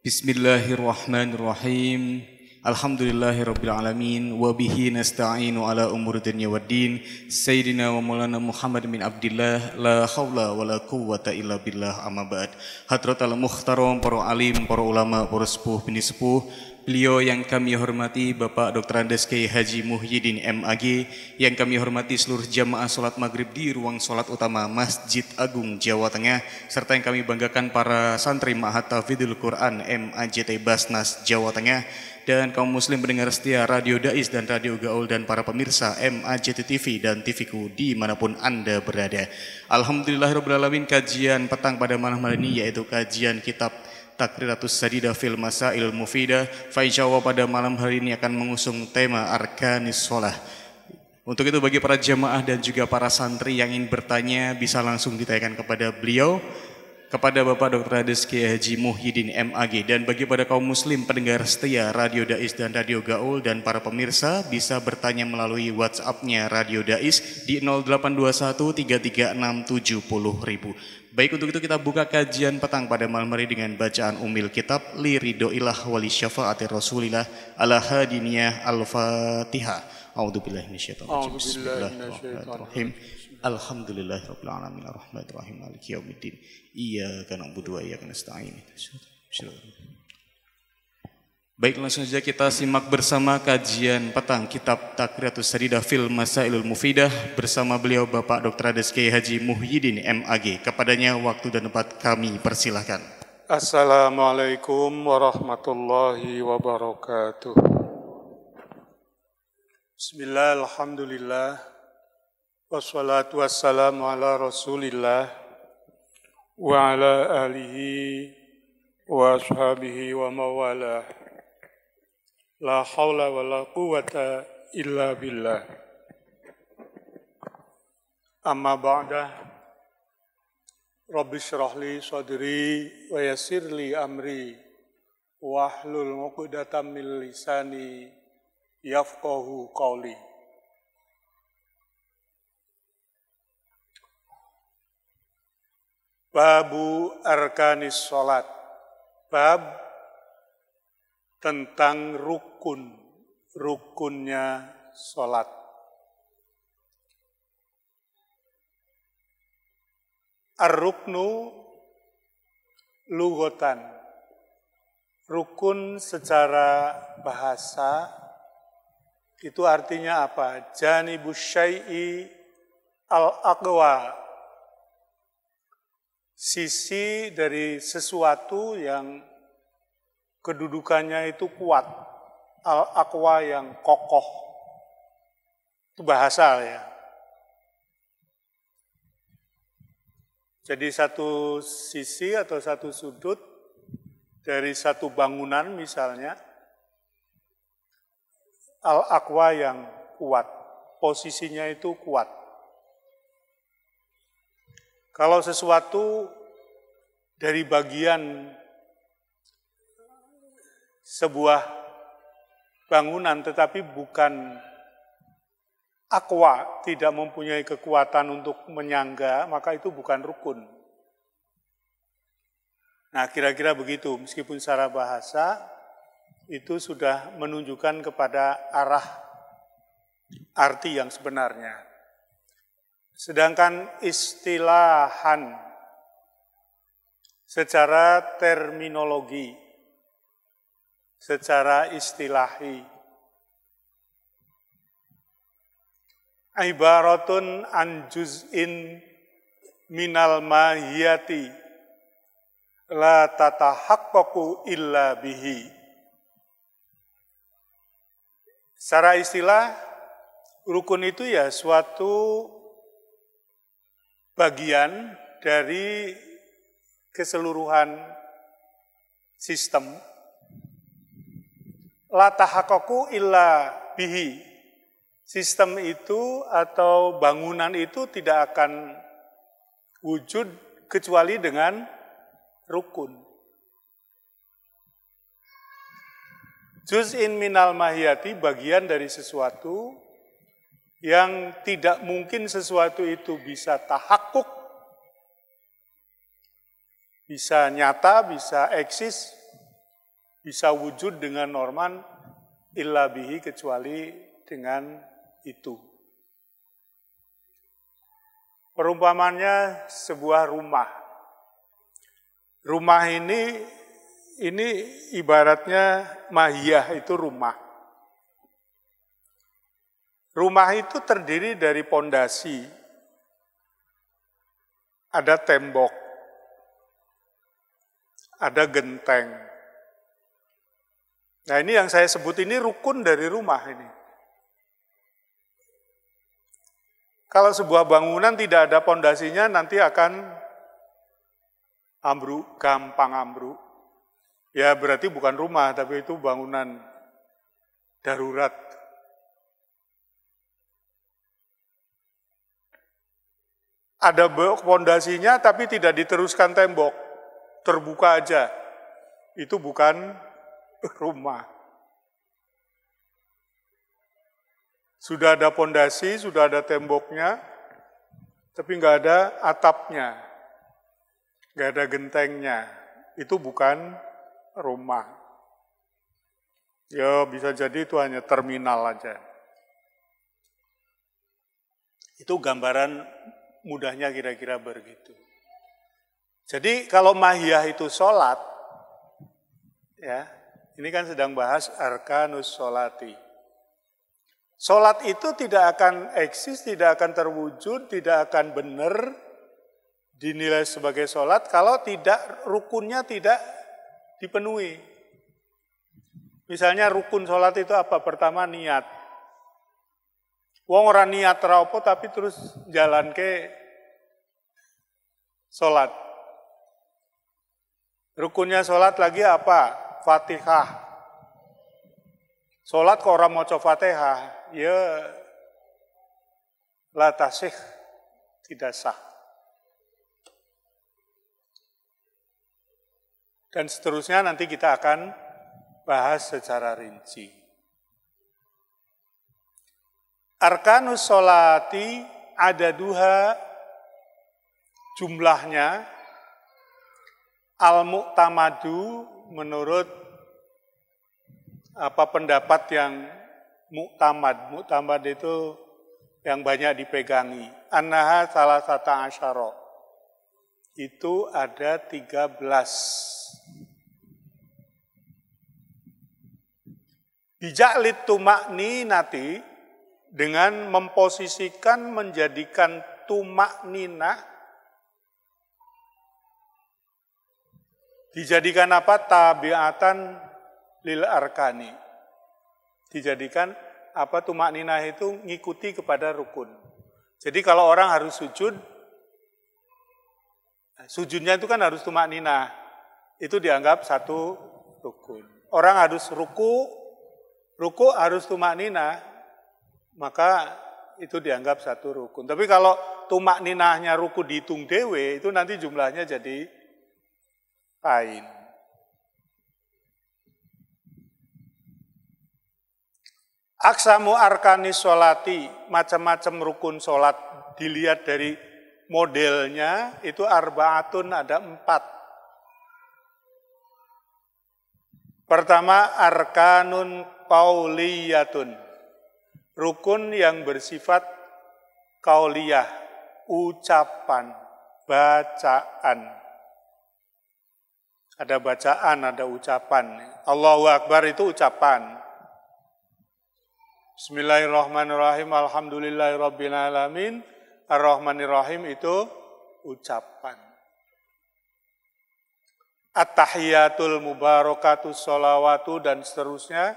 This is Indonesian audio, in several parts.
Bismillahirrahmanirrahim. Alhamdulillahirabbil alamin wa bihi nasta'inu ala umuri dunya waddin. Sayyidina wa maulana Muhammad bin Abdillah la haula wala quwwata illa billah amma ba'd. Hadratal muhtaram, para alim, para ulama, para sepuh bini sepuh, beliau yang kami hormati Bapak Dr. Andes Kiai Haji Muhyiddin MAG, yang kami hormati seluruh jamaah sholat maghrib di ruang sholat utama Masjid Agung Jawa Tengah, serta yang kami banggakan para santri Ma'had Tahfidzul Quran MAJT Basnas Jawa Tengah, dan kaum muslim pendengar setia Radio Dais dan Radio Gaul, dan para pemirsa MAJT TV dan TVku dimanapun Anda berada. Alhamdulillahirrahmanirrahim. Kajian petang pada malam hari ini yaitu kajian kitab Takriratus Sadidah fil Masail Mufidah. Faisyawah pada malam hari ini akan mengusung tema Arkanis Sholah. Untuk itu bagi para jamaah dan juga para santri yang ingin bertanya bisa langsung ditanyakan kepada beliau, kepada Bapak Dr. Andes Kiai Haji Muhyiddin MAG. Dan bagi pada kaum muslim pendengar setia Radio Dais dan Radio Gaul dan para pemirsa bisa bertanya melalui WhatsApp-nya Radio Dais di 0821 336 70.000. Baik, untuk itu kita buka kajian petang pada malam hari dengan bacaan umil kitab Li Ridhoillah wali syafa'ati Rasulillah ala hadiniyah al-Fatihah. A'udzubillahi minasyaitonir rajim. Bismillahirrahmanirrahim. Alhamdulillahirabbil alamin arrahmanir rahim maliki yaumiddin. Iyyaka na'budu wa iyyaka nasta'in. Baik, langsung saja kita simak bersama kajian petang kitab Takriratus Sadidah fil Masailul Mufidah bersama beliau Bapak Dr. Andes Kiai Haji Muhyiddin MAG. Kepadanya waktu dan tempat kami persilahkan. Assalamualaikum warahmatullahi wabarakatuh. Bismillah, alhamdulillah, wassalatu wassalamu ala rasulillah wa ala alihi wa ashabihi wa mawalah. La haula wa la quwwata illa billah. Amma ba'da. Rabbi syrah li sadri wa yassir li amri wahlul 'uqdatam min lisani yafqahu qawli. Babu arkanis salat. Bab tentang rukunnya sholat. Ar-ruknu lughatan. Rukun secara bahasa itu artinya apa? Janibus syai'i al-aqwa. Sisi dari sesuatu yang kedudukannya itu kuat, al-aqwa yang kokoh. Itu bahasa ya. Jadi satu sisi atau satu sudut dari satu bangunan misalnya, al-aqwa yang kuat, posisinya itu kuat. Kalau sesuatu dari bagian sebuah bangunan tetapi bukan aqwa, tidak mempunyai kekuatan untuk menyangga, maka itu bukan rukun. Nah, kira-kira begitu, meskipun secara bahasa itu sudah menunjukkan kepada arah arti yang sebenarnya. Sedangkan istilahan secara terminologi, secara istilahi, ibaratun an juz'in minal mahiyati la tatahaqqaqu illa bihi. Secara istilah, rukun itu ya suatu bagian dari keseluruhan sistem. La tahaqqaqu illa bihi. Sistem itu atau bangunan itu tidak akan wujud kecuali dengan rukun. Juz'in minal mahiyati, bagian dari sesuatu yang tidak mungkin sesuatu itu bisa tahakkuk, bisa nyata, bisa eksis, bisa wujud dengan norman illa bihi, kecuali dengan itu. Perumpamannya sebuah rumah. Rumah ini ibaratnya mahiyah itu rumah. Rumah itu terdiri dari pondasi, ada tembok, ada genteng. Nah, ini yang saya sebut ini rukun dari rumah ini. Kalau sebuah bangunan tidak ada pondasinya, nanti akan ambruk, gampang ambruk. Ya berarti bukan rumah, tapi itu bangunan darurat. Ada pondasinya, tapi tidak diteruskan tembok, terbuka aja. Itu bukan rumah. Sudah ada pondasi, sudah ada temboknya, tapi nggak ada atapnya, nggak ada gentengnya. Itu bukan rumah. Ya bisa jadi itu hanya terminal aja. Itu gambaran mudahnya kira-kira begitu. Jadi kalau mahiyah itu sholat, ya ini kan sedang bahas arkanus sholati. Sholat itu tidak akan eksis, tidak akan terwujud, tidak akan benar dinilai sebagai sholat kalau tidak rukunnya tidak dipenuhi. Misalnya rukun sholat itu apa? Pertama niat. Wong ora niat raopo tapi terus jalan ke sholat. Rukunnya sholat lagi apa? Fatihah. Sholat kok orang maca Fatihah, ya la tasih, tidak sah. Dan seterusnya nanti kita akan bahas secara rinci. Arkanus sholati ada dua jumlahnya. Al-mu'tamadu menurut pendapat yang muktamad. Muktamad itu yang banyak dipegangi. Annaha salah satu asyara. Itu ada 13. Bija'lit tuma'ninati, dengan memposisikan, menjadikan tuma'ninah, dijadikan apa? Tabiatan lil arkani. Dijadikan apa? Tuma'ninah itu ngikuti kepada rukun. Jadi kalau orang harus sujud, sujudnya itu kan harus tuma'ninah. Itu dianggap satu rukun. Orang harus ruku harus tuma'ninah, maka itu dianggap satu rukun. Tapi kalau tuma'ninahnya ruku dihitung dewe, itu nanti jumlahnya jadi lain. Aksamu arkanis sholati, macam-macam rukun sholat, dilihat dari modelnya, itu arbaatun, ada 4. Pertama, arkanun qauliyatun, rukun yang bersifat qauliyah, ucapan, bacaan. Ada bacaan, ada ucapan. Allahu Akbar itu ucapan. Bismillahirrahmanirrahim, alhamdulillahirabbil alamin, arrahmanirrahim itu ucapan. At-tahiyatul mubarakatus sholawatu dan seterusnya.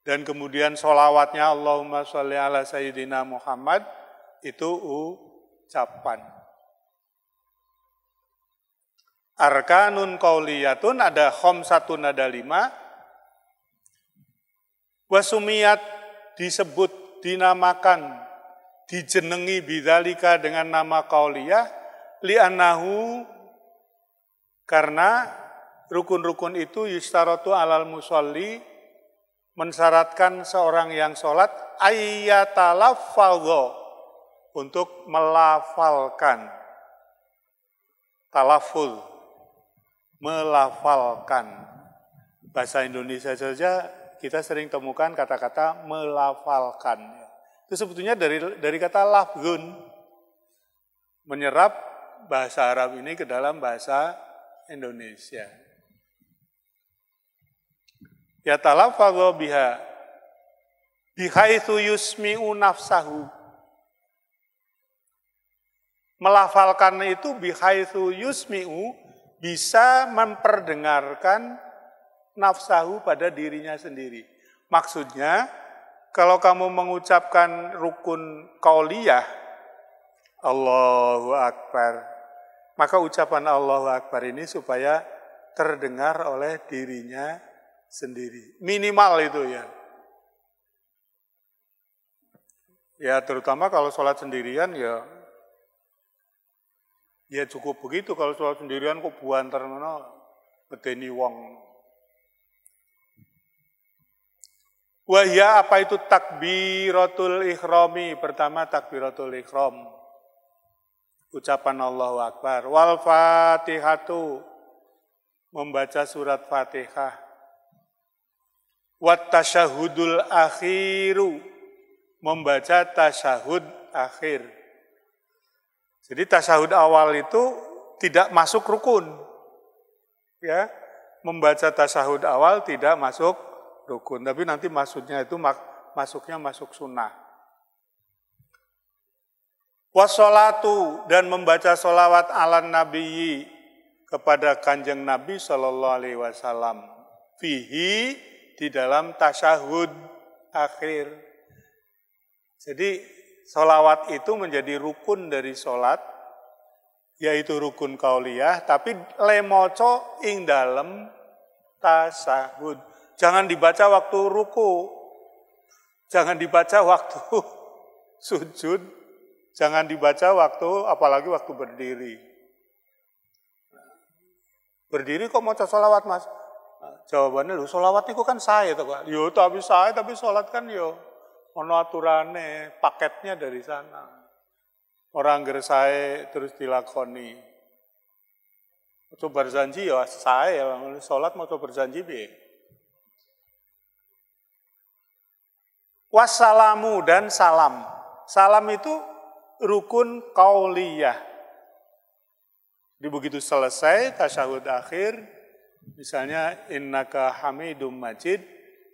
Dan kemudian sholawatnya Allahumma sholli ala sayyidina Muhammad itu ucapan. Arkanun qauliyatun ada khamsatun, ada 5. Wasumiyat disebut, dinamakan, dijenengi bidzalika dengan nama qauliyah li'annahu, karena rukun-rukun itu yustaratu alal musolli, mensyaratkan seorang yang sholat ayyatalaffadho, untuk melafalkan, talaful, melafalkan. bahasa Indonesia saja kita sering temukan kata-kata melafalkan. Itu sebetulnya dari kata lafzun, menyerap bahasa Arab ini ke dalam bahasa Indonesia. Ya talafadhu biha bihaitsu yusmi'u nafsahu. Melafalkan itu bihaitsu yusmi'u, bisa memperdengarkan nafsahu pada dirinya sendiri. Maksudnya, kalau kamu mengucapkan rukun qauliyah, Allahu Akbar, maka ucapan Allahu Akbar ini supaya terdengar oleh dirinya sendiri. Minimal itu ya. Ya terutama kalau sholat sendirian ya cukup begitu. Kalau sholat sendirian kok buantar mana medeni wong. Wahya apa itu takbiratul ikhrami? Pertama takbiratul ikhram, ucapan Allahu Akbar. Wal fatihatu, membaca surat Fatihah. Wat tasyahudul akhiru, membaca tasyahud akhir. Jadi tasyahud awal itu tidak masuk rukun. Ya, membaca tasyahud awal tidak masuk rukun, tapi nanti maksudnya itu masuknya masuk sunnah. Wassolatu, dan membaca sholawat ala nabiyyi, kepada kanjeng Nabi Shallallahu Alaihi Wasallam. Fihi, di dalam tasyahud akhir. Jadi sholawat itu menjadi rukun dari sholat, yaitu rukun qauliyah, tapi lemoco ing dalam tasyahud. Jangan dibaca waktu ruku, jangan dibaca waktu sujud, jangan dibaca waktu, apalagi waktu berdiri. Berdiri kok mau sholawat mas? Jawabannya, lu sholawat itu kan saya, yo tapi saya, tapi sholat kan yo ono aturane, paketnya dari sana. Orang gersai terus dilakoni. Coba berjanji ya saya, sholat mau coba berjanji be. Wassalamu, dan salam. Salam itu rukun qauliyah. Jadi begitu selesai tasyahud akhir, misalnya innaka hamidum majid,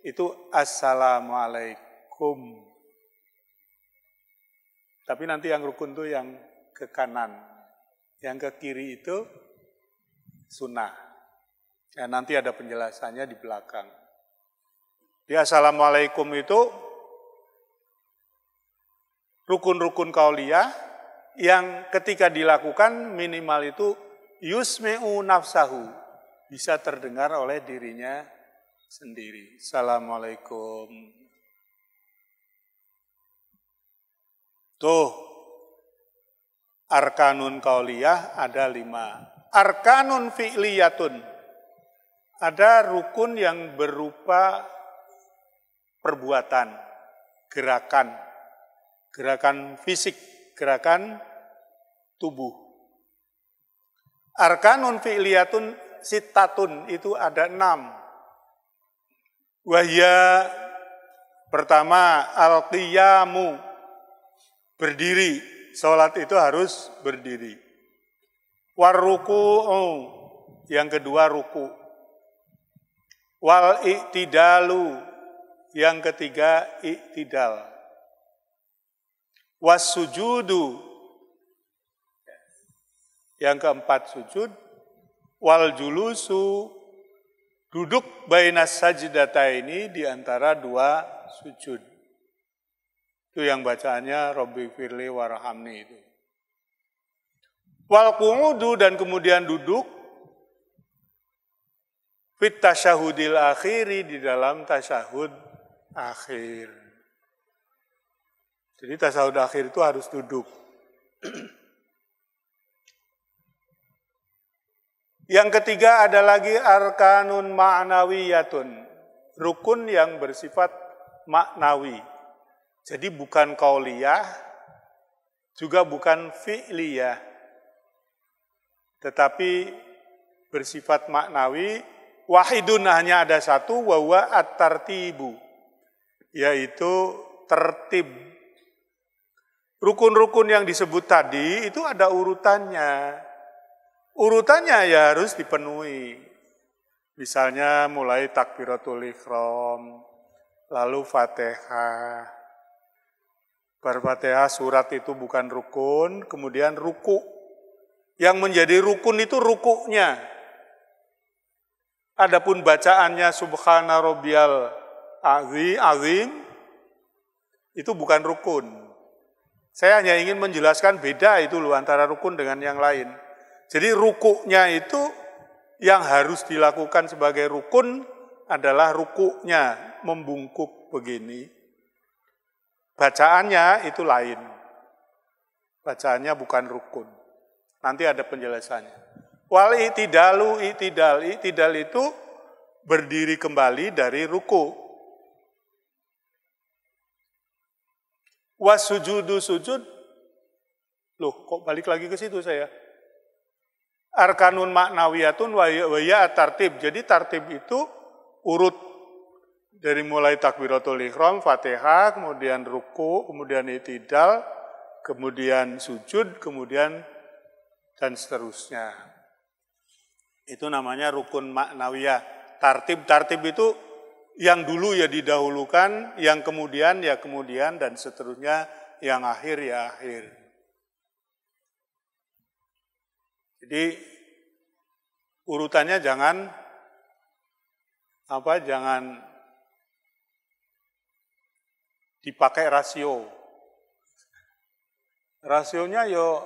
itu assalamualaikum. Tapi nanti yang rukun itu yang ke kanan, yang ke kiri itu sunnah. Ya, nanti ada penjelasannya di belakang. Di assalamualaikum itu rukun-rukun qauliyah yang ketika dilakukan minimal itu yusmi'u nafsahu, bisa terdengar oleh dirinya sendiri. Assalamualaikum. Tuh, arkanun qauliyah ada 5. Arkanun fi'liyatun, ada rukun yang berupa perbuatan, gerakan fisik, gerakan tubuh. Arkanun fi'liyatun sittatun, itu ada 6. Wahya, pertama al-qiyamu, berdiri. Sholat itu harus berdiri. Warruku'u, yang kedua ruku. Wal i'tidalu, yang ketiga i'tidal. Was-sujudu, yang keempat sujud. Wal julusu, duduk bainas sajdataini, di antara 2 sujud. Itu yang bacaannya Rabbi firli warhamni itu. Wal qu'udu, dan kemudian duduk. Fit tasyahudil akhiri, di dalam tasyahud akhir. Jadi tasyahud akhir itu harus duduk. Yang ketiga ada lagi arkanun ma'nawiyatun, rukun yang bersifat maknawi. Jadi bukan qauliyah, juga bukan fi'liyah, tetapi bersifat maknawi, Wahidun hanya ada satu, wa huwa at-tartibu, yaitu tertib. Rukun-rukun yang disebut tadi itu ada urutannya. Urutannya ya harus dipenuhi. Misalnya mulai takbiratul ihram, lalu Fatihah. Bar-Fatihah surat itu bukan rukun, kemudian ruku. Yang menjadi rukun itu rukuknya. Adapun bacaannya subhana rabbiyal azim itu bukan rukun. Saya hanya ingin menjelaskan beda itu loh antara rukun dengan yang lain. Jadi rukuknya itu yang harus dilakukan sebagai rukun adalah rukuknya membungkuk begini. Bacaannya itu lain. Bacaannya bukan rukun. Nanti ada penjelasannya. Wal i'tidal itu berdiri kembali dari ruku. Wasujudu sujud. Loh, kok balik lagi ke situ saya? Arkanun maknawiyatun wa ya tartib. Jadi tartib itu urut dari mulai takbiratul ihram, Fatihah, kemudian ruku, kemudian i'tidal, kemudian sujud, kemudian dan seterusnya. Itu namanya rukun maknawiyah. Tartib itu yang dulu ya didahulukan, yang kemudian ya kemudian, dan seterusnya, yang akhir ya akhir. Jadi urutannya jangan dipakai rasio. Rasionya yo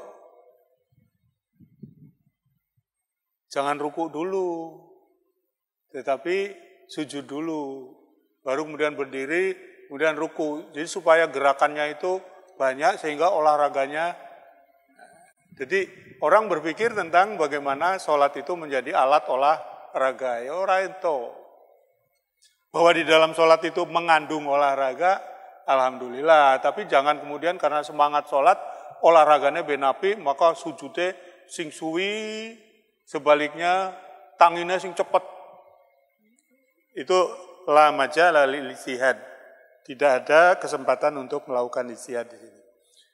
jangan ruku dulu, tetapi sujud dulu, baru kemudian berdiri, kemudian ruku. Jadi supaya gerakannya itu banyak sehingga olahraganya. Jadi orang berpikir tentang bagaimana sholat itu menjadi alat olahraga. Ya orang itu. Bahwa di dalam sholat itu mengandung olahraga, alhamdulillah. Tapi jangan kemudian karena semangat sholat, olahraganya benapi, maka sujudnya sing suwi, sebaliknya tanginnya sing cepet. Itu la majala lil ijtihad. Tidak ada kesempatan untuk melakukan ijtihad di sini.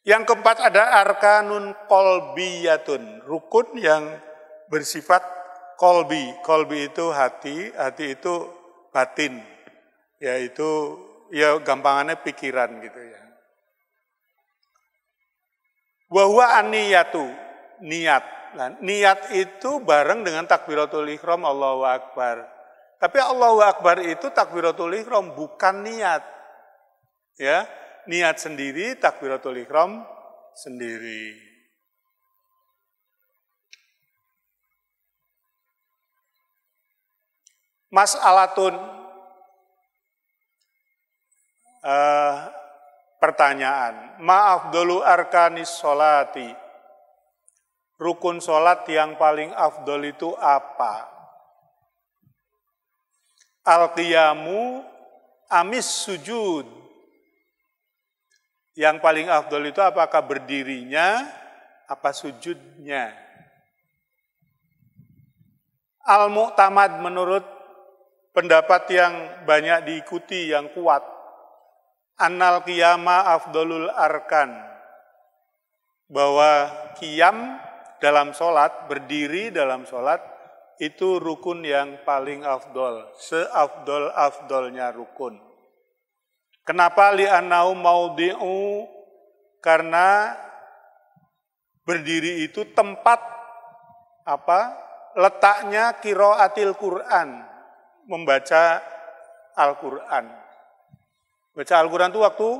Yang keempat ada arkanun qalbiyatun, rukun yang bersifat qalbi. Qalbi itu hati itu batin. Yaitu ya gampangannya pikiran gitu ya. Wa huwa an-niyatu, niat. Nah, niat itu bareng dengan takbiratul ihram Allahu Akbar. Tapi Allahu Akbar itu takbiratul ihram bukan niat. Ya, niat sendiri, takbiratul ihram sendiri. Mas'alatun, pertanyaan. Ma'afdolu arkanis sholati. Rukun sholat yang paling afdol itu apa? Al-qiyamu amis sujud. Yang paling afdol itu apakah berdirinya, apa sujudnya? Al-mu'tamad menurut pendapat yang banyak diikuti, yang kuat. Annal qiyama afdolul arkan. Bahwa qiyam dalam sholat, berdiri dalam sholat, itu rukun yang paling afdol, seafdol-afdolnya rukun. Kenapa li'annau maudi'u? Karena berdiri itu tempat letaknya qiraatil Quran, membaca Al-Quran. Baca Al-Quran itu waktu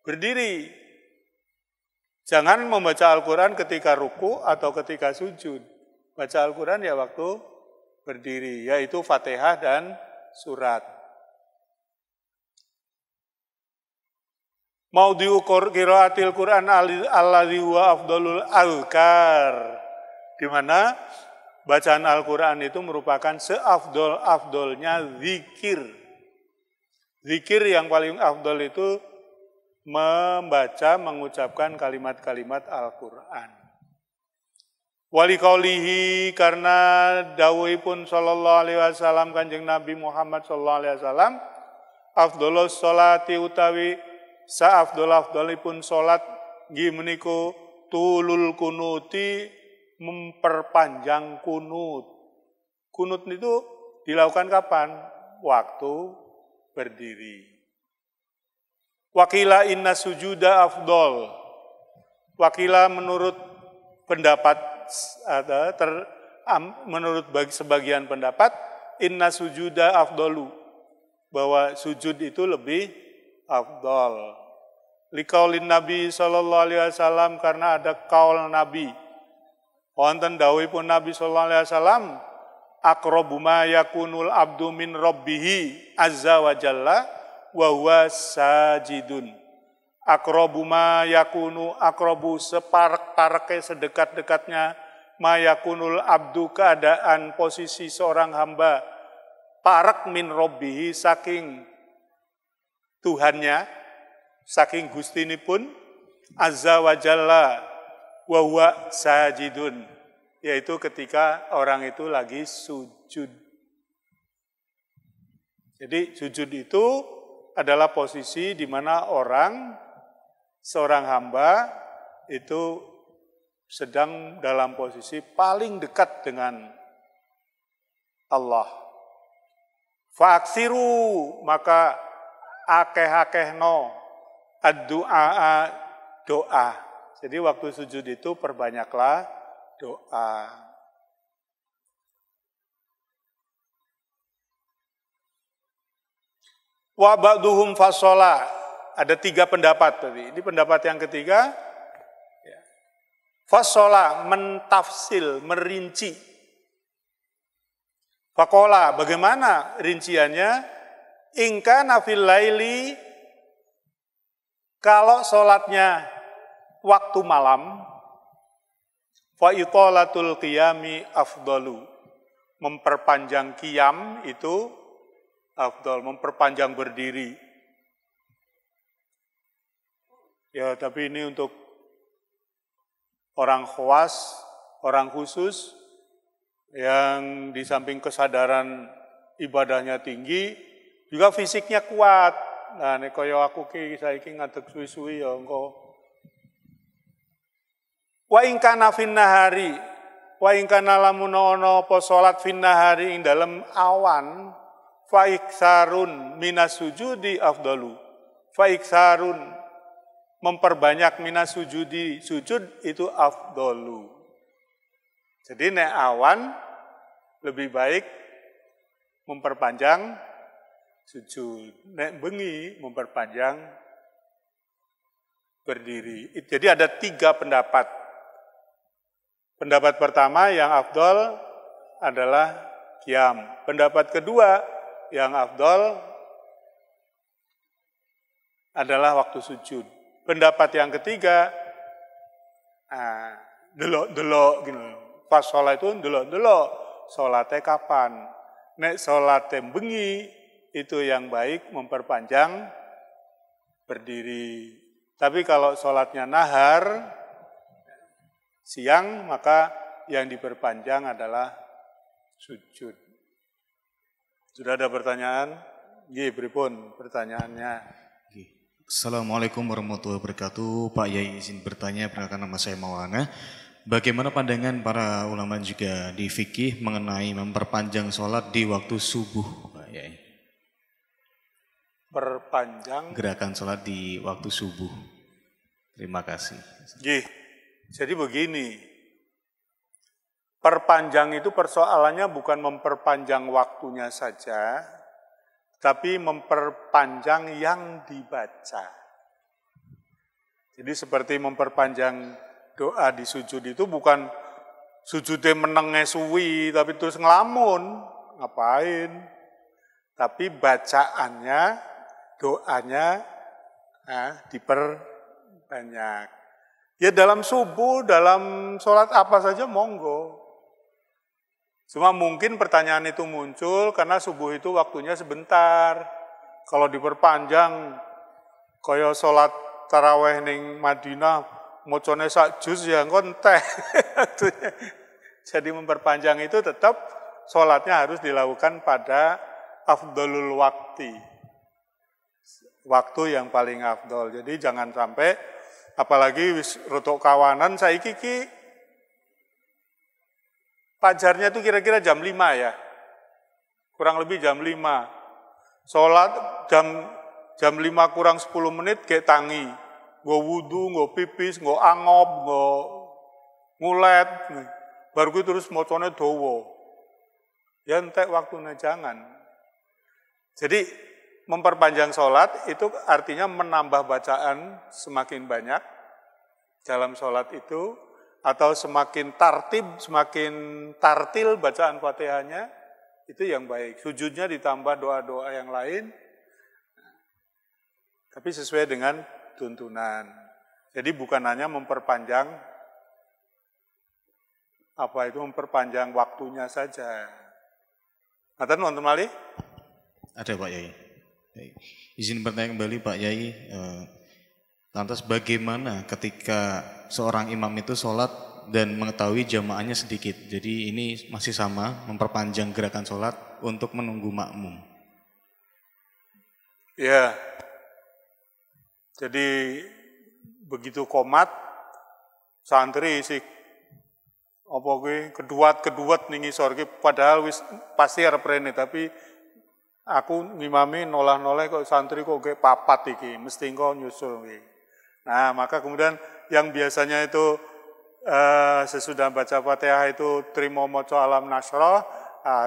berdiri. Jangan membaca Al-Quran ketika ruku atau ketika sujud. Baca Al-Quran ya waktu berdiri, yaitu Fatihah dan surat. Maudhi'u qiraatil Quran alladzi huwa afdalul azkar. Di mana bacaan Al-Quran itu merupakan seafdol-afdolnya zikir. Zikir yang paling afdol itu mengucapkan kalimat-kalimat Al-Quran. Wali kaulihi karena dawuhipun sallallahu alaihi wasallam Kanjeng Nabi Muhammad sallallahu alaihi wasallam, afdhalus sholati utawi sa afdhalipun salat nggih menika tulul kunuti, memperpanjang kunut. Kunut itu dilakukan kapan? Waktu berdiri. Wakila inna sujuda afdol. Wakila menurut pendapat menurut sebagian pendapat inna sujuda afdolu, bahwa sujud itu lebih afdol. Liqaulin Nabi sallallahu alaihi wasallam, karena ada kaul Nabi. Wonten dawuhipun Nabi sallallahu alaihi wasallam, aqrabu ma yakunul abdu min rabbih azza wa jalla wa huwa sajidun. Aqrabu ma yakunu, aqrabu separek-pareke sedekat-dekatnya ma yakunul abdu, keadaan posisi seorang hamba parek min rabbihi, saking Tuhannya, saking Gustinipun azza wa jalla wa huwa sajidun, yaitu ketika orang itu lagi sujud. Jadi sujud itu adalah posisi di mana seorang hamba itu sedang dalam posisi paling dekat dengan Allah. Fa'aksiru, maka akeh-akehno ad-du'a, doa. Jadi waktu sujud itu perbanyaklah doa. Wa ba'duhum fashola. Ada 3 pendapat tadi. Ini pendapat yang ketiga. Fashola, mentafsil, merinci. Fakola, bagaimana rinciannya? Ingka nafil laili, kalau sholatnya waktu malam, fa itolatul qiyami afdalu, memperpanjang qiyam itu afdal, memperpanjang berdiri. Ya, tapi ini untuk orang khawas, orang khusus, yang di samping kesadaran ibadahnya tinggi, juga fisiknya kuat. Nah, ini kaya aku saiki ngadeg suwi-suwi ya engko. Wa in kana fin nahari, wa in kana lamun ana apa salat fin nahari ing dalem awan, fa iksarun minas sujudi afdalu. Fa iksarun, memperbanyak minas sujudi, sujud itu afdalu. Jadi nek awan lebih baik memperpanjang sujud. Nek bengi memperpanjang berdiri. Jadi ada 3 pendapat. Pendapat pertama yang afdal adalah qiyam. Pendapat kedua yang afdal adalah waktu sujud. Pendapat yang ketiga, delok-delok gitu. Pas sholat itu delok-delok, sholatnya kapan? Nek sholatnya bengi, itu yang baik memperpanjang berdiri. Tapi kalau sholatnya nahar, siang, maka yang diperpanjang adalah sujud. Sudah ada pertanyaan? Nggih, pripun pertanyaannya? Assalamualaikum warahmatullahi wabarakatuh. Pak Yai izin bertanya, perkenalkan nama saya Maulana. Bagaimana pandangan para ulama juga di fikih mengenai memperpanjang sholat di waktu subuh, Pak Yai? Perpanjang gerakan sholat di waktu subuh. Terima kasih. Jadi begini, perpanjang itu persoalannya bukan memperpanjang waktunya saja, tapi memperpanjang yang dibaca. Jadi seperti memperpanjang doa di sujud itu bukan sujudnya menenge suwi, tapi terus ngelamun, ngapain? Tapi bacaannya, doanya diperbanyak. Ya dalam subuh, dalam sholat apa saja monggo. Cuma mungkin pertanyaan itu muncul karena subuh itu waktunya sebentar. Kalau diperpanjang, kaya sholat taraweh ning Madinah mocone sak juz ya konteh. Jadi memperpanjang itu tetap sholatnya harus dilakukan pada afdolul waktu. Waktu yang paling afdol. Jadi jangan sampai, apalagi wis rotok kawanan, saiki ki fajarnya itu kira-kira jam 5 ya. Kurang lebih jam 5. Sholat jam 5 kurang 10 menit kayak tangi. Nggo wudu, nggo pipis, nggo angop, nggo ngulet. Baru itu terus mocone dowo. Ya entek waktunya jangan. Jadi memperpanjang sholat itu artinya menambah bacaan semakin banyak dalam sholat itu, atau semakin tartil bacaan Fatihahnya, itu yang baik. Sujudnya ditambah doa-doa yang lain, tapi sesuai dengan tuntunan. Jadi bukan hanya memperpanjang memperpanjang waktunya saja. Ngaten wonten malih? Ada Pak Yai. Izin bertanya kembali Pak Yai, lantas bagaimana ketika seorang imam itu sholat dan mengetahui jamaahnya sedikit? Jadi ini masih sama, memperpanjang gerakan sholat untuk menunggu makmum. Ya, jadi begitu komat, santri sih apa kuwi keduat ning ngisor ki, padahal wis pasti arep rene, tapi aku ngimami nolah-noleh kok santri kok ge papat iki, mesti engko nyusul iki. Nah, maka kemudian yang biasanya itu sesudah baca Fatihah itu trimo maca alam nasrah,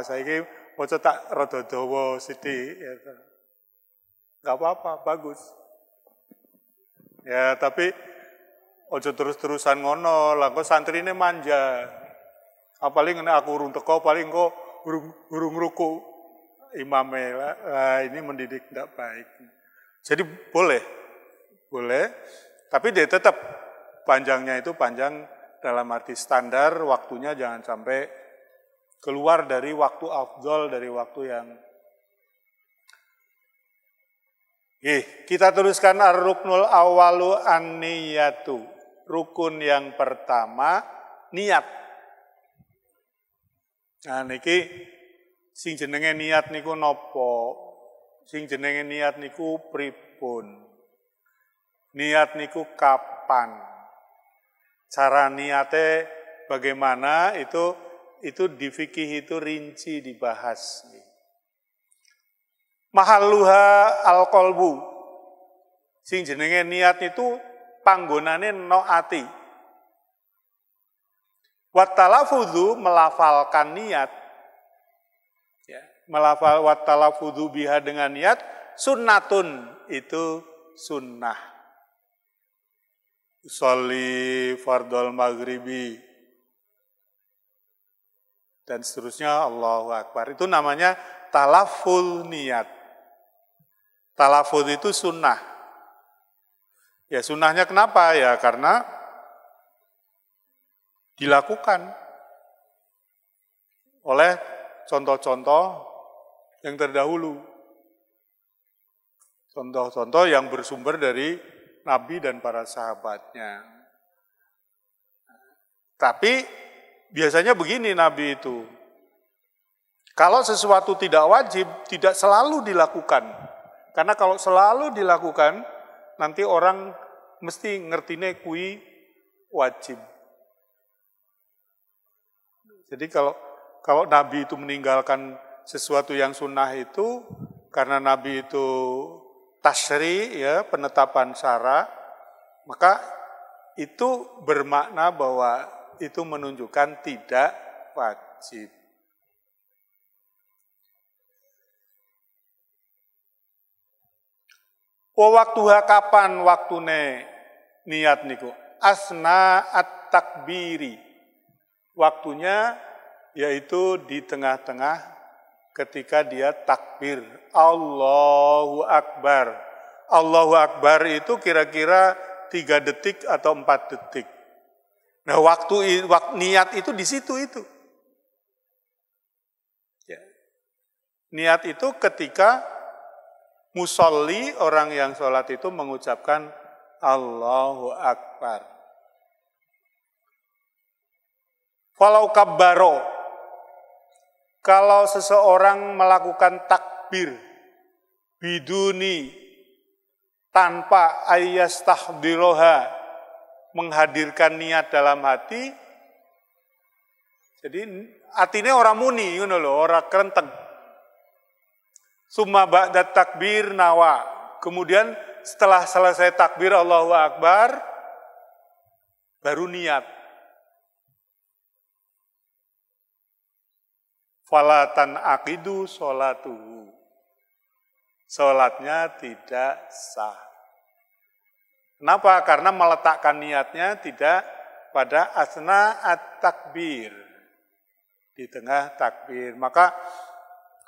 saiki maca tak rada dawa sithik ya. Enggak apa-apa, bagus. Ya, tapi ojo terus-terusan ngono, lah kok santrine manja. Paling nek aku urung teko, paling kok urung ruku imame lah, ini mendidik tidak baik. Jadi boleh, tapi dia tetap panjangnya itu panjang dalam arti standar, waktunya jangan sampai keluar dari waktu afdol, dari waktu yang. Kita teruskan ar-ruknul awalu an-niyatu. Rukun yang pertama, niat. Nah niki sing jenenge niat niku nopo? Sing jenenge niat niku pripun? Niat niku kapan? Cara niate bagaimana itu di fikih itu rinci dibahas. Mahalluha al-qalbu. Sing jenenge niat itu panggonane no ati. Wat talafudzu melafalkan niat. Ya, wat talafudzu biha dengan niat sunnatun, itu sunnah. Sholli fardhol maghribi dan seterusnya, Allahu Akbar. Itu namanya talaful niat. Talafuz itu sunnah. Ya sunnahnya kenapa? Ya karena dilakukan oleh contoh-contoh yang terdahulu. Contoh-contoh yang bersumber dari Nabi dan para sahabatnya. Tapi biasanya begini Nabi itu. Kalau sesuatu tidak wajib, tidak selalu dilakukan. Karena kalau selalu dilakukan, nanti orang mesti ngertine kui wajib. Jadi kalau Nabi itu meninggalkan sesuatu yang sunnah itu, karena Nabi itu tasyri, ya, penetapan syara, maka itu bermakna bahwa itu menunjukkan tidak wajib. Waktuha kapan waktune niat niku? Asna at-takbiri. Waktunya yaitu di tengah-tengah ketika dia takbir. Allahu Akbar. Allahu Akbar itu kira-kira 3 detik atau 4 detik. Nah, waktu niat itu di situ itu. Ya. Niat itu ketika musolli, orang yang sholat itu mengucapkan Allahu Akbar. Falau kabbaro, kalau seseorang melakukan takbir biduni, tanpa ayyastahdiroha, menghadirkan niat dalam hati, jadi artinya orang muni, orang kerenteng. Summa ba'da takbir nawa, kemudian setelah selesai takbir Allahu Akbar, baru niat. Falatan aqidu sholatuhu, sholatnya tidak sah. Kenapa? Karena meletakkan niatnya tidak pada asna at-takbir, di tengah takbir. Maka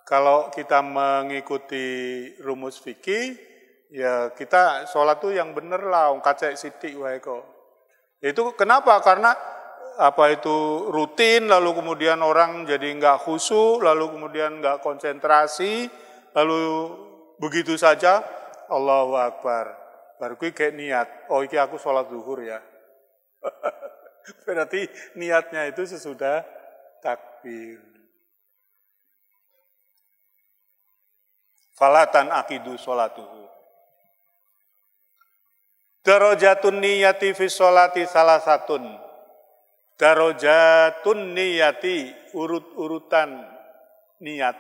kalau kita mengikuti rumus fikih, ya kita sholat itu yang bener lah, kacek sidik wae kok. Itu kenapa? Karena rutin, lalu kemudian orang jadi nggak khusyuk, lalu kemudian nggak konsentrasi, lalu begitu saja Allahu Akbar. Baru kayak niat, oh iki aku sholat zuhur ya. Berarti niatnya itu sesudah takbir. Falatan akidu sholatuhu. Darajatun niyati fi sholati salah satun. Darajatun niyati, urut-urutan niat.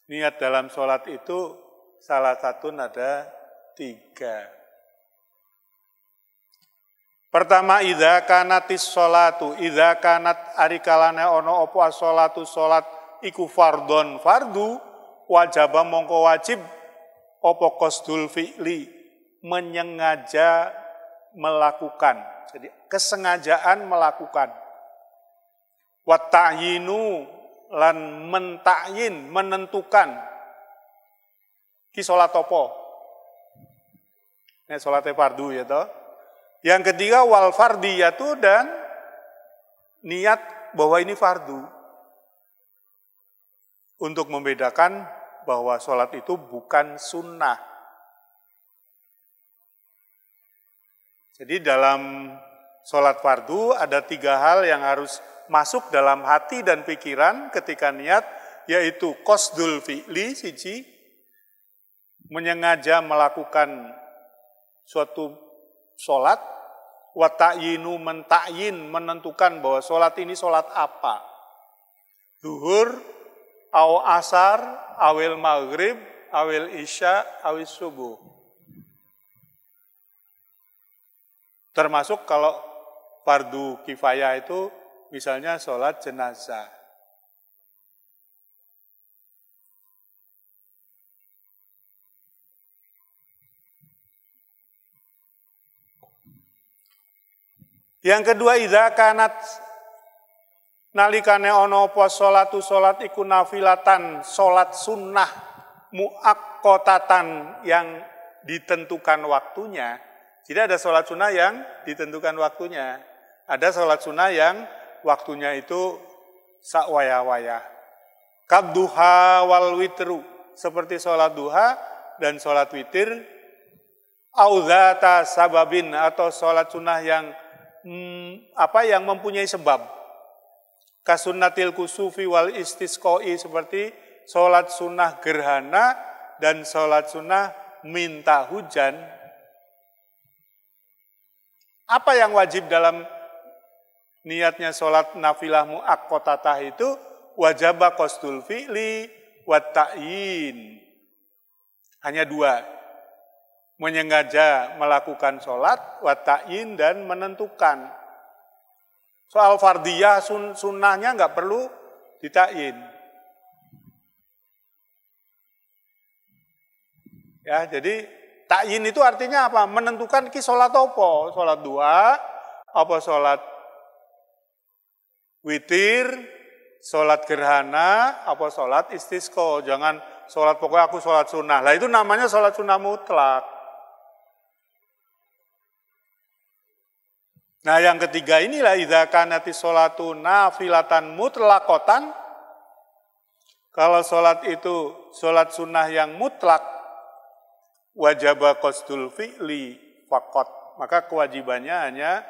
Niat dalam sholat itu salah satu ada 3. Pertama, idza kanatis sholatu, idza kanat arikalane ono opo as-sholatu sholat iku fardhon fardu, wajaba mongko wajib opo qasdul fi'li, menyengaja melakukan. Jadi kesengajaan melakukan. Wa ta'yinu, lan mentakyin, menentukan. Ki sholat opo? Ini sholatnya fardu ya toh. Yang ketiga wal fardiyatu, dan niat bahwa ini fardu. Untuk membedakan bahwa sholat itu bukan sunnah. Jadi dalam sholat fardu ada 3 hal yang harus masuk dalam hati dan pikiran ketika niat, yaitu qasdul fi'li, siji, menyengaja melakukan suatu sholat, wa ta'yinu, mentakyin, menentukan bahwa sholat ini sholat apa. Zuhur, au asar, awil maghrib, awil isya, awil subuh. Termasuk kalau fardu kifayah itu misalnya sholat jenazah. Yang kedua, idza kanat nalikane ono apa sholatu sholat iku nafilatan, sholat sunnah muaqqatatan, yang ditentukan waktunya. Jadi ada sholat sunnah yang ditentukan waktunya. Ada sholat sunnah yang waktunya itu sakwaya-waya. Kabduha wal witru, seperti sholat duha dan sholat witir. Auzata sababin, atau sholat sunnah yang yang mempunyai sebab. Kasunnatil kusufi wal istisqoi, seperti sholat sunnah gerhana dan sholat sunnah minta hujan. Apa yang wajib dalam niatnya sholat nafilah muaqqatatah itu? Wajaba qasdul fi'li wa ta'yin. Hanya 2. Menyengaja melakukan sholat, wa ta'yin, dan menentukan. Soal fardiyah sunnahnya nggak perlu ditakyin. Ya, jadi takyin itu artinya apa? Menentukan ki sholat apa? Sholat duha, apa sholat witir, sholat gerhana, apa sholat istisqa. Jangan sholat pokoknya aku sholat sunnah. Lah itu namanya sholat sunnah mutlak. Nah yang ketiga inilah idza kanati sholatu nafilatan mutlaqatan. Kalau sholat itu sholat sunnah yang mutlak, wajaba qasdul fi'li faqat, maka kewajibannya hanya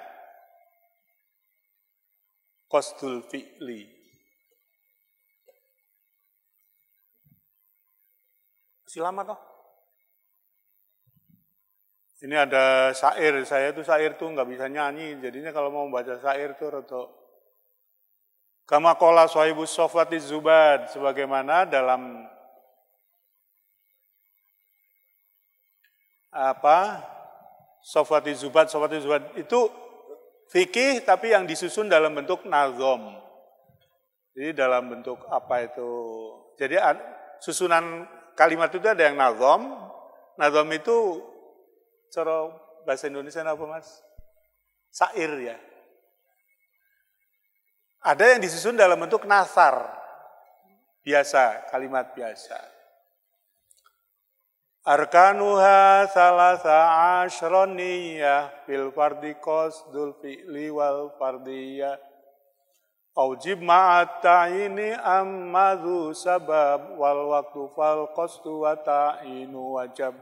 qasdul fi'li. Masih lama toh? Ini ada syair, saya tuh syair tuh nggak bisa nyanyi, jadinya kalau mau baca syair tuh roto. Kama qala shahibus sofwati zubad, sebagaimana dalam Sofwati Zubad itu fikih tapi yang disusun dalam bentuk nazom. Jadi dalam bentuk apa itu? Jadi susunan kalimat itu ada yang nazom. Nazom itu cara bahasa Indonesia apa Mas? Syair ya. Ada yang disusun dalam bentuk nasar. Biasa, kalimat biasa. Arkanuha salasa asyroniyah fil fardi qasdul fi'li wal fardiyah aujib ma'at ta'ini ammadhu sabab wal waktu fal qasdu wa ta'inu wajab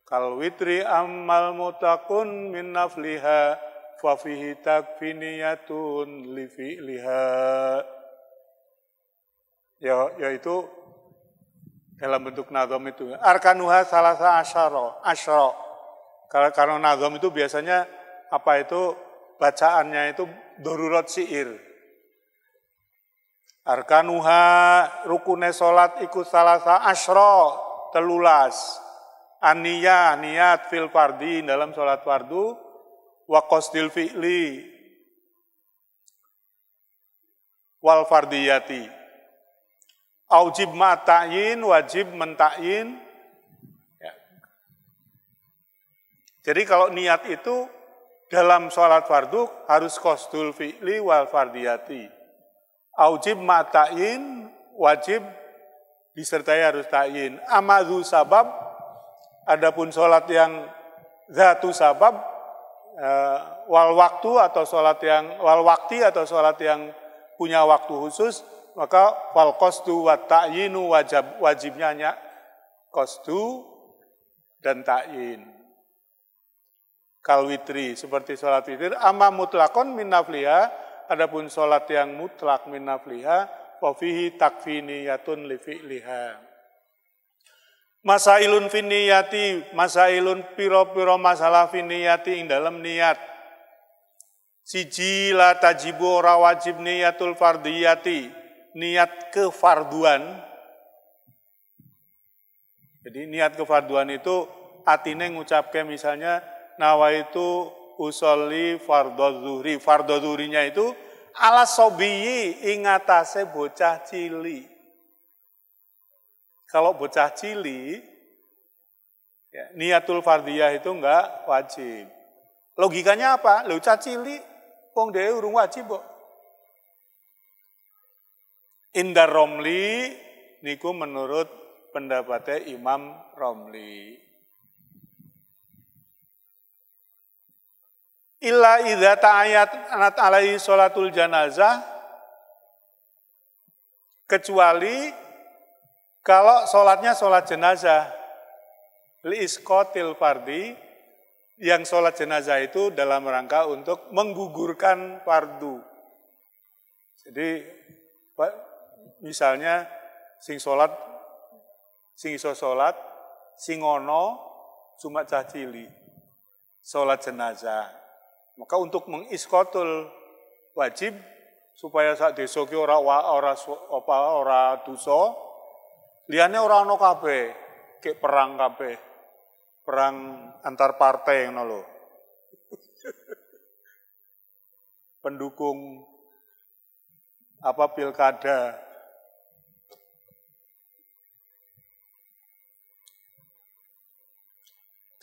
kal witri ammal mutakun min nafliha fa fihi takfiniyatun li fi'liha. Yaitu dalam bentuk nazom itu. Arkanuha salasa asyara. Karena nazom itu biasanya apa itu bacaannya itu darurat syair. Arkanuha rukune salat iku salasa asyara 13. Aniyah niat fil fardi dalam salat fardu wa qasdil fi'li wal fardiyati. Aujib ma'ta'yin, wajib mentakyin. Ya. Jadi kalau niat itu dalam sholat fardu harus qasdul fi'li wal fardiyati. Aujib ma'ta'yin, wajib disertai harus ta'yin. Amadhu sabab, adapun sholat yang zatu sabab, wal waktu atau sholat yang wal wakti atau sholat yang punya waktu khusus, maka fal qasdu wa ta'yinu wajibnya hanya qasdu dan ta'yin. Kal witri seperti salat witir, amma mutlaqon min nafliha, adapun salat yang mutlak min nafliha fa fihi takfiniyatun li fi'liha. Masailun fin niyati, masailun piro-piro masalah fin niyati ing dalam niat. Siji la tajibu ora wajib niyatul fardiyati. Niat kefarduan. Jadi niat kefarduan itu atine ngucapke misalnya nawaitu usolli fardhu zuhri. Fardhu zuhrinya itu ala sobiyi ing atase bocah cili. Kalau bocah cili ya, niatul fardiyah itu enggak wajib. Logikanya apa? Lho bocah cili wong dhewe urung wajib kok. Indar Romli niku menurut pendapatnya Imam Romli. Illa idza ta'ayat anat alaihi sholatul janazah, kecuali kalau sholatnya sholat jenazah. Li isqatil fardi, yang sholat jenazah itu dalam rangka untuk menggugurkan fardu. Jadi misalnya sing sholat, sing iso sholat, sing ono cuma cah cili, sholat jenazah. Maka untuk mengiskotul wajib supaya sak desa ki ora dosa, liyane ora ono kabeh, kek perang kabeh. Perang antar partai ngono lho. Pendukung pilkada.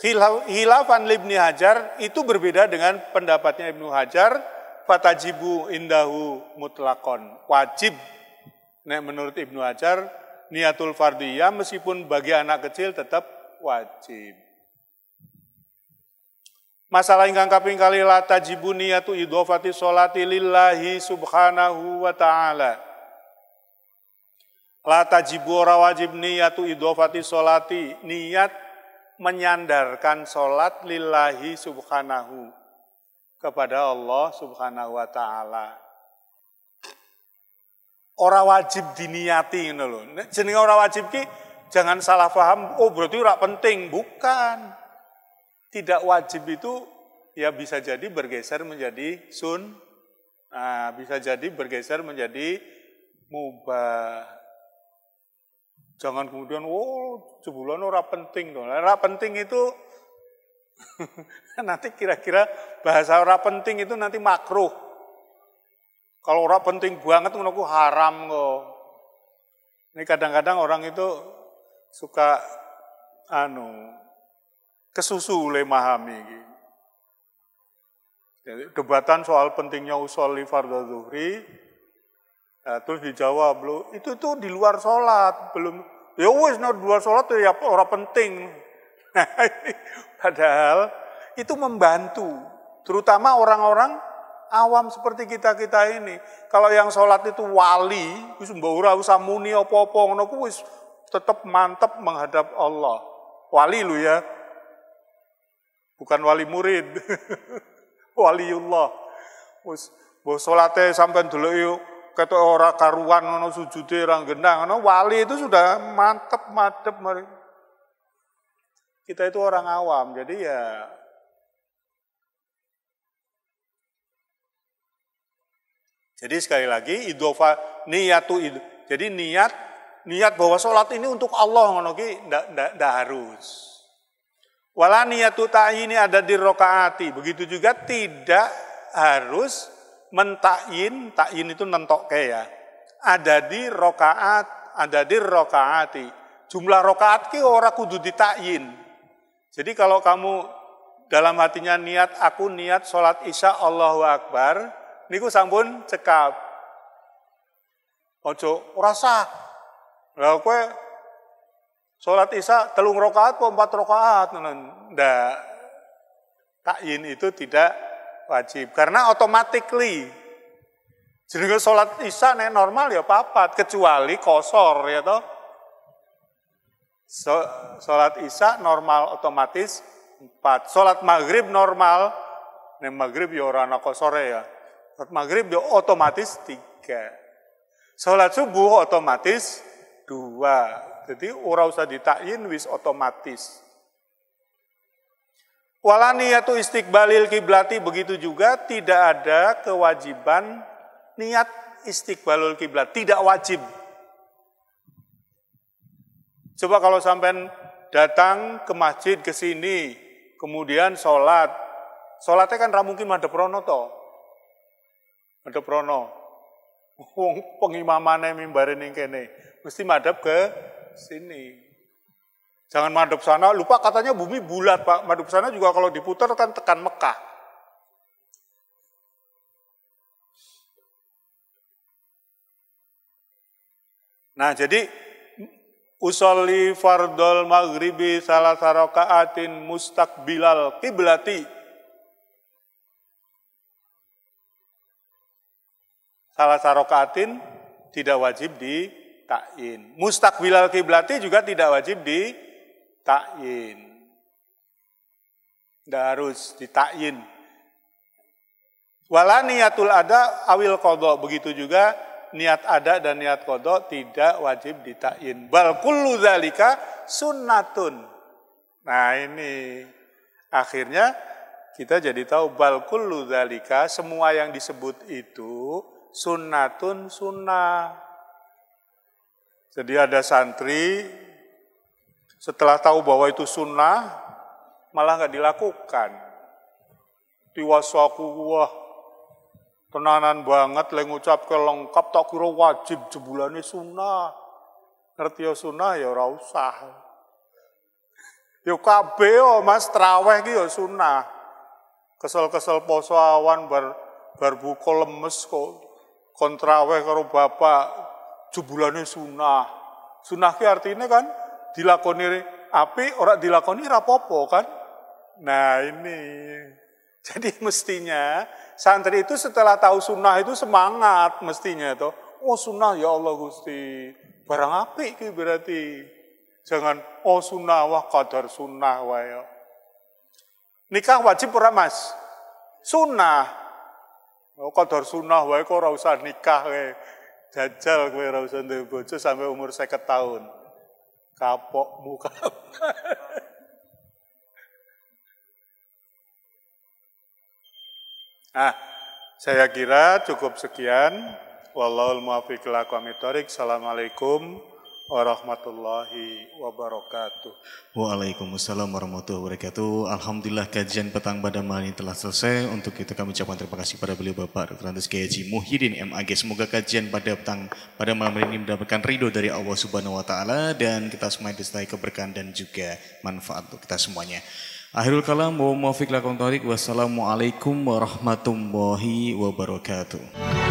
Khilafan Ibnu Hajar itu berbeda dengan pendapatnya Ibnu Hajar, fatajibu indahu mutlakon, wajib. Nek menurut Ibnu Hajar niatul fardiyah meskipun bagi anak kecil tetap wajib. Masalah ingkang kaping kali la tajibu niyatu idhofati sholati lillahi subhanahu wa ta'ala. La tajibu ora wajib niyatu idhofati sholati, niat menyandarkan sholat lillahi subhanahu kepada Allah subhanahu wa ta'ala. ora wajib diniati ngono lho. Nek jenenge ora wajib ki jangan salah paham, oh berarti ora penting, bukan. Tidak wajib itu ya bisa jadi bergeser menjadi bisa jadi bergeser menjadi mubah. Jangan kemudian, sebulan ora penting dong. Ora penting itu nanti kira-kira bahasa ora penting itu nanti makruh. Kalau ora penting banget ngono ku haram kok. Ini kadang-kadang orang itu suka kesusu le memahami gitu. Jadi debatan soal pentingnya usolli fardhu zuhri, terus dijawab lo itu tuh di luar sholat belum, ya wes di luar sholat ya orang penting. Padahal itu membantu, terutama orang-orang awam seperti kita ini. Kalau yang sholat itu wali, wis mbok ora usah muni apa-apa ngono ku wis tetap mantap menghadap Allah. Wali lu ya, bukan wali murid. Waliullah. Wis mbok salate sampean delok ketok ora karuan ngono sujude ora gendang ngono, wali itu sudah mantep madhep mari. Kita itu orang awam, jadi ya jadi sekali lagi idhofa niyatu itu. Jadi niat bahwa sholat ini untuk Allah ngono ki ndak harus. Wala niyatu ta'yini ada di rokaati. Begitu juga tidak harus mentakyin, takyin itu nentokke ya. Ada di rokaati. Jumlah rokaat ki ora kudu ditakyin. Jadi kalau kamu dalam hatinya niat, aku niat sholat isya Allahu Akbar, niku sampun cekap. Ojo ora sah. Lah kowe sholat isya 3 rakaat atau 4 rakaat, ndak. Takyin itu tidak wajib karena automatically. Jadi sholat isya nek normal ya papat, kecuali kosor ya toh. Sholat isya normal otomatis 4. Sholat maghrib normal, nek maghrib ya ora ana kosore ya. Sholat maghrib ya otomatis 3. Sholat subuh otomatis 2. Jadi ora usah ditakyin wis otomatis. Wala niyatu istiqbalil kiblati, begitu juga tidak ada kewajiban niat istiqbalul kiblat, tidak wajib. Coba kalau sampean datang ke masjid ke sini, kemudian sholatnya kan ra mungkin madhep rono to. Madhep rono. Wong pengimamane mimbare ning kene, mesti madhep ke sini. Jangan madhep sana, lupa katanya bumi bulat Pak. Madhep sana juga kalau diputar kan tekan Mekah. Nah jadi usolli fardol maghribi salah rakaatin mustaqbilal kiblati. Salah rakaatin tidak wajib ditakyin. Mustaqbilal kiblati juga tidak wajib ditakyin. Tidak harus ditakyin. Wala niyatul ada awil qadha, begitu juga niat ada dan niat qadha tidak wajib ditakyin. Bal kullu dzalika sunnatun. Nah ini akhirnya kita jadi tahu bal kullu dzalika, semua yang disebut itu sunnatun sunnah. Jadi ada santri setelah tahu bahwa itu sunnah malah nggak dilakukan. Tiwasaku wah tenanan banget le ngucap ke lengkap tak kira wajib jebulane sunnah. Ngerti ya sunnah ya ora usah. Yo kabeh yo Mas traweh ki yo sunnah. Kesel-kesel poso awan bar buka lemes kok kontraweh karo bapak jebulane sunnah. Sunnah ki artinya kan dilakoni apik ora dilakoni ra apa-apa kan. Nah ini. Jadi mestinya santri itu setelah tahu sunnah itu semangat mestinya itu. Oh sunnah ya Allah Gusti. Barang apik ki berarti. Jangan oh sunnah wah qadar sunnah wae. Nikah wajib ora Mas? Sunnah. Oh qadar sunnah wae kok ora usah nikah wae. Jajal kowe ora usah duwe bojo sampai umur 50 tahun. Kapokmu kapan? Nah, saya kira cukup sekian. Wallahul muwaffiq ila aqwamit thoriq. Assalamualaikum warahmatullahi wabarakatuh. Waalaikumsalam warahmatullahi wabarakatuh. Alhamdulillah kajian petang pada malam ini telah selesai. Untuk itu kami ucapkan terima kasih pada beliau Bapak Dr. Andes Kiai Haji Muhyiddin MAG. Semoga kajian pada malam ini mendapatkan ridho dari Allah Subhanahu wa taala dan kita semua disertai keberkahan dan juga manfaat untuk kita semuanya. Akhirul kalam wa muwaffiq lakum thoriq. Wassalamualaikum warahmatullahi wabarakatuh.